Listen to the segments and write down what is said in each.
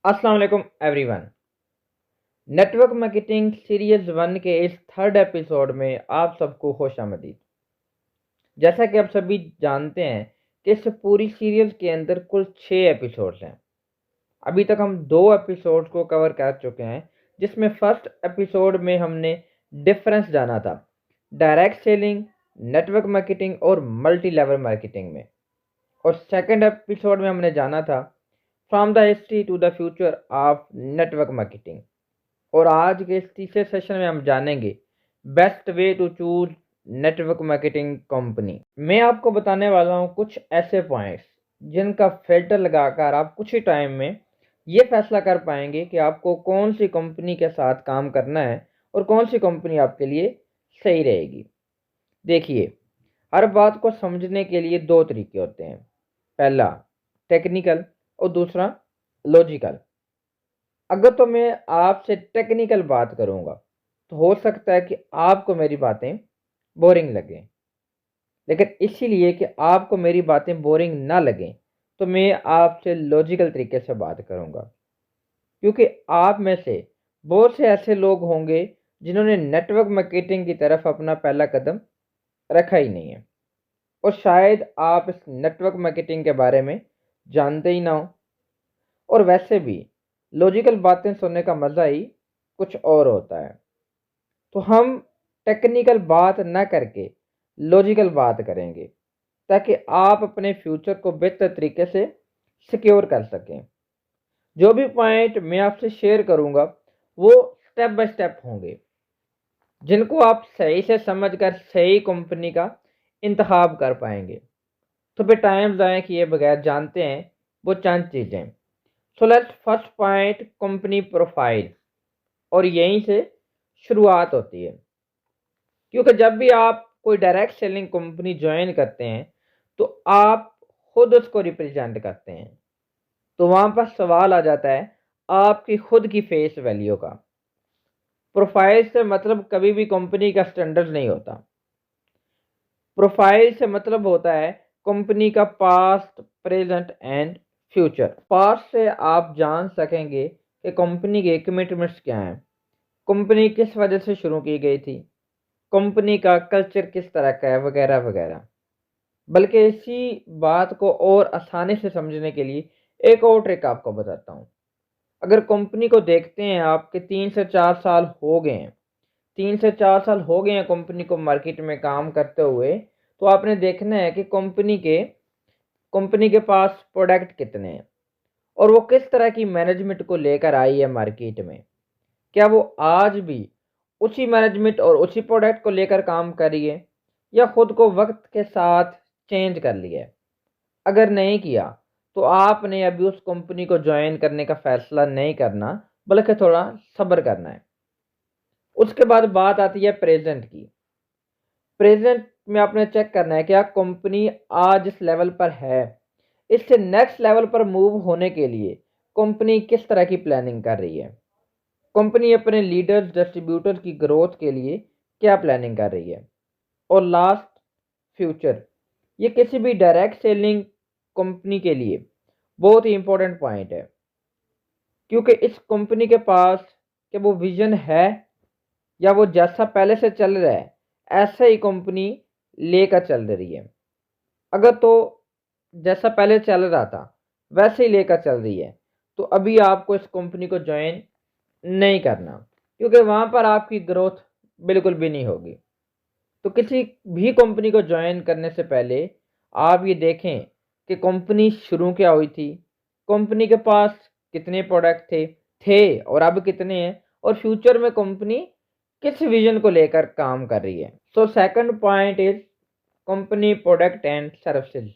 अस्सलाम वालेकुम everyone. Network marketing series 1 के इस थर्ड एपिसोड में आप सबको खुशामदीद। जैसा कि आप सभी जानते हैं कि इस पूरी सीरीज के अंदर कुल 6 एपिसोड्स हैं। अभी तक हम 2 एपिसोड्स को कवर कर चुके हैं, जिसमें फर्स्ट एपिसोड में हमने डिफरेंस जाना था डायरेक्ट सेलिंग, नेटवर्क मार्केटिंग और मल्टी लेवल मार्केटिंग में। और सेकंड एपिसोड में हमने जाना था from the history to the future of network marketing. और आज के इस तीसरे सेशन में हम जानेंगे best way to choose network marketing company. मैं आपको बताने वाला हूं कुछ ऐसे पॉइंट्स जिनका फिल्टर लगाकर आप कुछ ही टाइम में ये फैसला कर पाएंगे कि आपको कौन सी कंपनी के साथ काम करना है और कौन सी कंपनी आपके लिए सही रहेगी। देखिए, हर बात को समझने के लिए दो तरीके होते हैं, पहला टेक्निकल और दूसरा लॉजिकल। अगर तो मैं आपसे टेक्निकल बात करूंगा तो हो सकता है कि आपको मेरी बातें बोरिंग लगें, लेकिन इसीलिए कि आपको मेरी बातें बोरिंग ना लगें तो मैं आपसे लॉजिकल तरीके से बात करूंगा। क्योंकि आप में से बहुत से ऐसे लोग होंगे जिन्होंने नेटवर्क मार्केटिंग की तरफ अपना पहला कदम रखा ही नहीं है, और शायद आप इस नेटवर्क मार्केटिंग के बारे में जानते ही ना हो। और वैसे भी लॉजिकल बातें सुनने का मज़ा ही कुछ और होता है। तो हम टेक्निकल बात ना करके लॉजिकल बात करेंगे, ताकि आप अपने फ्यूचर को बेहतर तरीके से सिक्योर कर सकें। जो भी पॉइंट मैं आपसे शेयर करूंगा वो स्टेप बाय स्टेप होंगे, जिनको आप सही से समझकर सही कंपनी का इंतखाब कर पाएंगे। तो फिर टाइम ज़ाया किए बगैर जानते हैं वो चंद चीज़ें। So let's first point, company profile. और यहीं से शुरुआत होती है, क्योंकि जब भी आप कोई डायरेक्ट सेलिंग कंपनी ज्वाइन करते हैं तो आप खुद उसको रिप्रेजेंट करते हैं। तो वहाँ पर सवाल आ जाता है आपकी खुद की फेस वैल्यू का। प्रोफाइल से मतलब कभी भी कंपनी का स्टैंडर्ड नहीं होता। प्रोफाइल से मतलब होता है कंपनी का past, present and future. Past से आप जान सकेंगे कि कंपनी के कमिटमेंट्स क्या हैं, कंपनी किस वजह से शुरू की गई थी, कंपनी का कल्चर किस तरह का है, वगैरह वगैरह। बल्कि इसी बात को और आसानी से समझने के लिए एक और ट्रिक आपको बताता हूँ। अगर कंपनी को देखते हैं आपके 3 से 4 साल हो गए हैं, 3 से 4 साल हो गए हैं कंपनी को मार्केट में काम करते हुए, तो आपने देखना है कि कंपनी के पास प्रोडक्ट कितने हैं और वो किस तरह की मैनेजमेंट को लेकर आई है मार्केट में। क्या वो आज भी उसी मैनेजमेंट और उसी प्रोडक्ट को लेकर काम कर रही है, या खुद को वक्त के साथ चेंज कर लिया है। अगर नहीं किया तो आपने अभी उस कंपनी को ज्वाइन करने का फैसला नहीं करना, बल्कि थोड़ा सब्र करना है। उसके बाद बात आती है प्रेजेंट की। प्रेजेंट में आपने चेक करना है क्या कंपनी आज इस लेवल पर है, इससे नेक्स्ट लेवल पर मूव होने के लिए कंपनी किस तरह की प्लानिंग कर रही है। कंपनी अपने लीडर्स, डिस्ट्रीब्यूटर्स की ग्रोथ के लिए क्या प्लानिंग कर रही है। और लास्ट, फ्यूचर। ये किसी भी डायरेक्ट सेलिंग कंपनी के लिए बहुत ही इंपॉर्टेंट पॉइंट है, क्योंकि इस कंपनी के पास क्या वो विजन है, या वो जैसा पहले से चल रहा है ऐसा ही कंपनी लेकर चल रही है। अगर तो जैसा पहले चल रहा था वैसे ही लेकर चल रही है तो अभी आपको इस कंपनी को ज्वाइन नहीं करना, क्योंकि वहाँ पर आपकी ग्रोथ बिल्कुल भी नहीं होगी। तो किसी भी कंपनी को ज्वाइन करने से पहले आप ये देखें कि कंपनी शुरू क्या हुई थी, कंपनी के पास कितने प्रोडक्ट थे और अब कितने हैं, और फ्यूचर में कंपनी किस विजन को लेकर काम कर रही है। So second point is company product and services.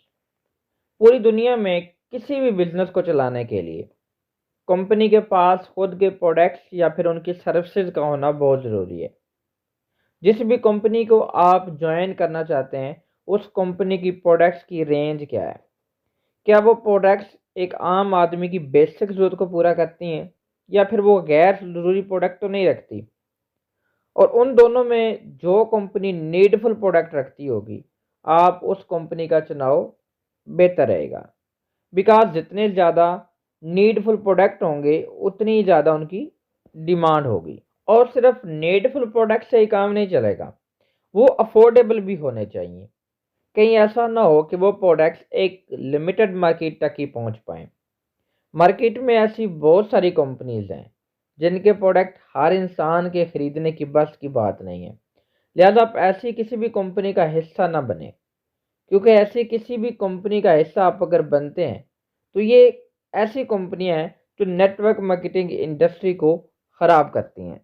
पूरी दुनिया में किसी भी बिजनेस को चलाने के लिए कंपनी के पास खुद के प्रोडक्ट्स या फिर उनकी सर्विसेज का होना बहुत ज़रूरी है। जिस भी कंपनी को आप ज्वाइन करना चाहते हैं उस कंपनी की प्रोडक्ट्स की रेंज क्या है, क्या वो प्रोडक्ट्स एक आम आदमी की बेसिक ज़रूरत को पूरा करती हैं, या फिर वो गैर ज़रूरी प्रोडक्ट तो नहीं रखती। और उन दोनों में जो कंपनी नीडफुल प्रोडक्ट रखती होगी आप उस कंपनी का चुनाव बेहतर रहेगा। बिकॉज जितने ज़्यादा नीडफुल प्रोडक्ट होंगे उतनी ज़्यादा उनकी डिमांड होगी। और सिर्फ नीडफुल प्रोडक्ट से ही काम नहीं चलेगा, वो अफोर्डेबल भी होने चाहिए। कहीं ऐसा ना हो कि वो प्रोडक्ट्स एक लिमिटेड मार्केट तक ही पहुंच पाएँ। मार्केट में ऐसी बहुत सारी कंपनीज हैं जिनके प्रोडक्ट हर इंसान के ख़रीदने की बस की बात नहीं है। लिहाजा आप ऐसी किसी भी कंपनी का हिस्सा ना बने, क्योंकि ऐसी किसी भी कंपनी का हिस्सा आप अगर बनते हैं तो ये ऐसी कंपनियां हैं जो नेटवर्क मार्केटिंग इंडस्ट्री को ख़राब करती हैं।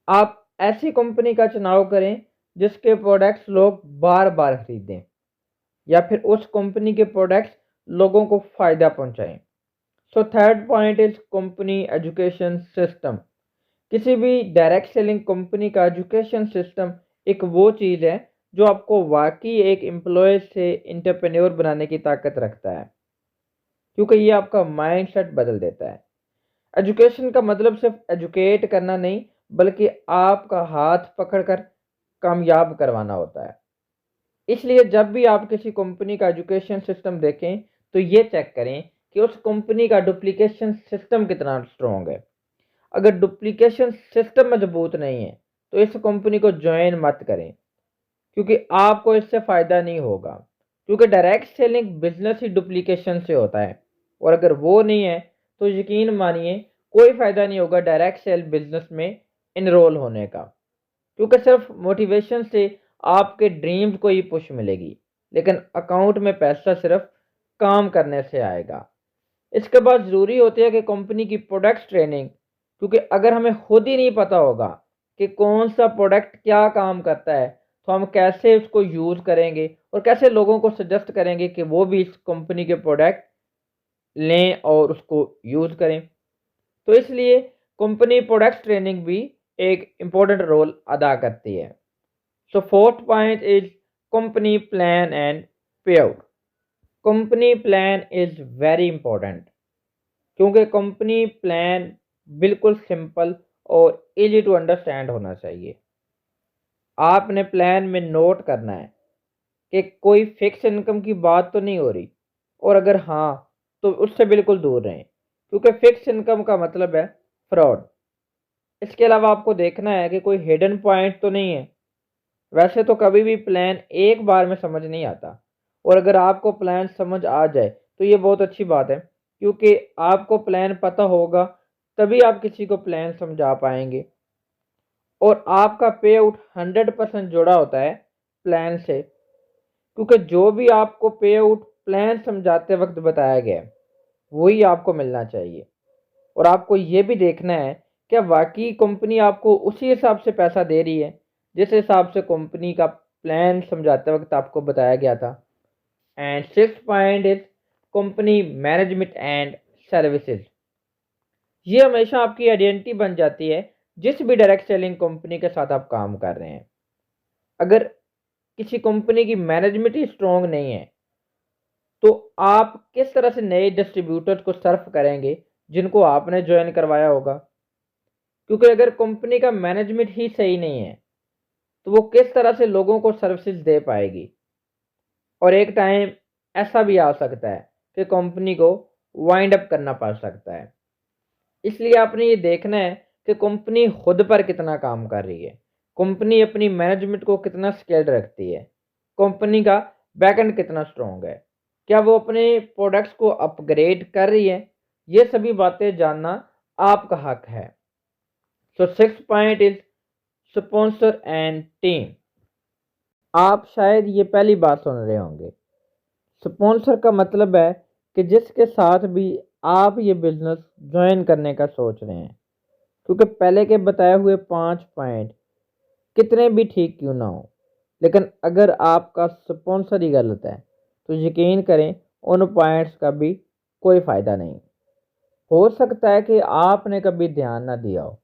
आप ऐसी कंपनी का चुनाव करें जिसके प्रोडक्ट्स लोग बार बार खरीदें, या फिर उस कंपनी के प्रोडक्ट्स लोगों को फ़ायदा पहुंचाएं। So third point is company education system. किसी भी डायरेक्ट सेलिंग कंपनी का एजुकेशन सिस्टम एक वो चीज़ है जो आपको वाकई एक एम्प्लॉय से इंटरप्रेन्योर बनाने की ताकत रखता है, क्योंकि ये आपका माइंडसेट बदल देता है। एजुकेशन का मतलब सिर्फ एजुकेट करना नहीं, बल्कि आपका हाथ पकड़कर कामयाब करवाना होता है। इसलिए जब भी आप किसी कंपनी का एजुकेशन सिस्टम देखें तो ये चेक करें कि उस कंपनी का डुप्लीकेशन सिस्टम कितना स्ट्रॉन्ग है। अगर डुप्लीकेशन सिस्टम मजबूत नहीं है तो इस कंपनी को ज्वाइन मत करें, क्योंकि आपको इससे फ़ायदा नहीं होगा। क्योंकि डायरेक्ट सेलिंग बिजनेस ही डुप्लीकेशन से होता है, और अगर वो नहीं है तो यकीन मानिए कोई फ़ायदा नहीं होगा डायरेक्ट सेल बिजनेस में इनरोल होने का। क्योंकि सिर्फ मोटिवेशन से आपके ड्रीम्स को ही पुश मिलेगी, लेकिन अकाउंट में पैसा सिर्फ काम करने से आएगा। इसके बाद ज़रूरी होती है कि कंपनी की प्रोडक्ट ट्रेनिंग, क्योंकि अगर हमें खुद ही नहीं पता होगा कि कौन सा प्रोडक्ट क्या काम करता है तो हम कैसे उसको यूज़ करेंगे और कैसे लोगों को सजेस्ट करेंगे कि वो भी इस कंपनी के प्रोडक्ट लें और उसको यूज़ करें। तो इसलिए कंपनी प्रोडक्ट ट्रेनिंग भी एक इम्पोर्टेंट रोल अदा करती है। So fourth point is company plan and pay out. Company plan is very important, क्योंकि कंपनी प्लान बिल्कुल सिंपल और इजी टू अंडरस्टैंड होना चाहिए। आपने प्लान में नोट करना है कि कोई फिक्स इनकम की बात तो नहीं हो रही, और अगर हाँ तो उससे बिल्कुल दूर रहें, क्योंकि फिक्स इनकम का मतलब है फ्रॉड। इसके अलावा आपको देखना है कि कोई हिडन पॉइंट तो नहीं है। वैसे तो कभी भी प्लान एक बार में समझ नहीं आता, और अगर आपको प्लान समझ आ जाए तो ये बहुत अच्छी बात है, क्योंकि आपको प्लान पता होगा तभी आप किसी को प्लान समझा पाएंगे। और आपका पे आउट 100% जुड़ा होता है प्लान से, क्योंकि जो भी आपको पे आउट प्लान समझाते वक्त बताया गया है वही आपको मिलना चाहिए। और आपको ये भी देखना है क्या वाकई कंपनी आपको उसी हिसाब से पैसा दे रही है जिस हिसाब से कंपनी का प्लान समझाते वक्त आपको बताया गया था। And six point is company management and services. ये हमेशा आपकी आइडेंटिटी बन जाती है जिस भी डायरेक्ट सेलिंग कंपनी के साथ आप काम कर रहे हैं। अगर किसी कंपनी की मैनेजमेंट ही स्ट्रॉन्ग नहीं है तो आप किस तरह से नए डिस्ट्रीब्यूटर्स को सर्व करेंगे जिनको आपने ज्वाइन करवाया होगा। क्योंकि अगर कंपनी का मैनेजमेंट ही सही नहीं है तो वो किस तरह से लोगों को सर्विसेज दे पाएगी। और एक टाइम ऐसा भी आ सकता है कि कंपनी को वाइंड अप करना पड़ सकता है। इसलिए आपने ये देखना है कि कंपनी खुद पर कितना काम कर रही है, कंपनी अपनी मैनेजमेंट को कितना स्केल्ड रखती है, कंपनी का बैकएंड कितना स्ट्रॉन्ग है, क्या वो अपने प्रोडक्ट्स को अपग्रेड कर रही है। ये सभी बातें जानना आपका हक है। So six point is sponsor and team. आप शायद ये पहली बार सुन रहे होंगे। स्पॉन्सर का मतलब है कि जिसके साथ भी आप ये बिजनेस ज्वाइन करने का सोच रहे हैं। क्योंकि पहले के बताए हुए 5 पॉइंट कितने भी ठीक क्यों ना हो, लेकिन अगर आपका स्पॉन्सर ही गलत है तो यकीन करें उन पॉइंट्स का भी कोई फ़ायदा नहीं। हो सकता है कि आपने कभी ध्यान ना दिया हो,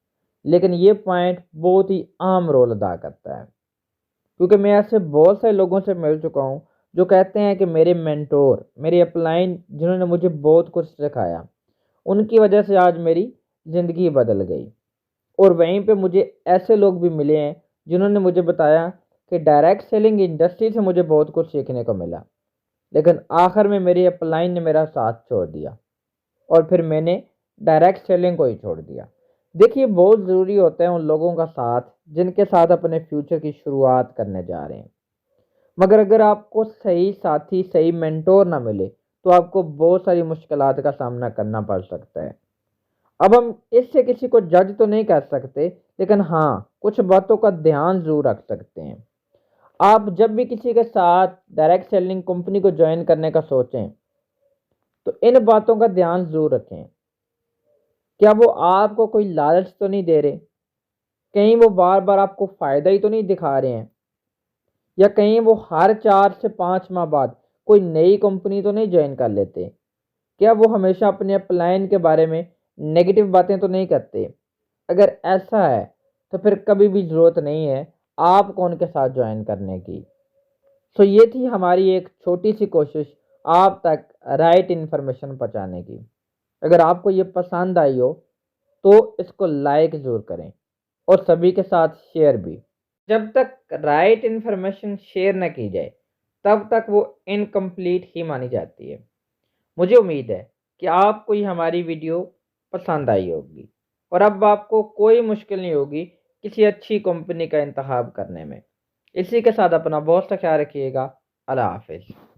लेकिन ये पॉइंट बहुत ही आम रोल अदा करता है। क्योंकि मैं ऐसे बहुत सारे लोगों से मिल चुका हूँ जो कहते हैं कि मेरे मेंटोर, मेरे अपलाइन जिन्होंने मुझे बहुत कुछ सिखाया, उनकी वजह से आज मेरी ज़िंदगी बदल गई। और वहीं पे मुझे ऐसे लोग भी मिले हैं जिन्होंने मुझे बताया कि डायरेक्ट सेलिंग इंडस्ट्री से मुझे बहुत कुछ सीखने को मिला, लेकिन आखिर में मेरी अपलाइन ने मेरा साथ छोड़ दिया। और फिर मैंने डायरेक्ट सेलिंग को ही छोड़ दिया। देखिए, बहुत ज़रूरी होता है उन लोगों का साथ जिनके साथ अपने फ्यूचर की शुरुआत करने जा रहे हैं। मगर अगर आपको सही साथी, सही मेंटोर ना मिले तो आपको बहुत सारी मुश्किलात का सामना करना पड़ सकता है। अब हम इससे किसी को जज तो नहीं कर सकते, लेकिन हाँ, कुछ बातों का ध्यान ज़रूर रख सकते हैं। आप जब भी किसी के साथ डायरेक्ट सेलिंग कंपनी को ज्वाइन करने का सोचें तो इन बातों का ध्यान ज़रूर रखें। क्या वो आपको कोई लालच तो नहीं दे रहे? कहीं वो बार बार आपको फ़ायदा ही तो नहीं दिखा रहे हैं? या कहीं वो हर 4 से 5 माह बाद कोई नई कंपनी तो नहीं ज्वाइन कर लेते? क्या वो हमेशा अपने अपलाइन के बारे में नेगेटिव बातें तो नहीं करते? अगर ऐसा है तो फिर कभी भी ज़रूरत नहीं है आपको उनके साथ ज्वाइन करने की। सो ये थी हमारी एक छोटी सी कोशिश आप तक राइट इन्फॉर्मेशन पहुंचाने की। अगर आपको ये पसंद आई हो तो इसको लाइक ज़रूर करें और सभी के साथ शेयर भी। जब तक राइट इन्फॉर्मेशन शेयर न की जाए तब तक वो इनकम्प्लीट ही मानी जाती है। मुझे उम्मीद है कि आपको ये हमारी वीडियो पसंद आई होगी और अब आपको कोई मुश्किल नहीं होगी किसी अच्छी कंपनी का इंतखाब करने में। इसी के साथ अपना बहुत सा ख्याल रखिएगा। अल्लाह हाफिज़।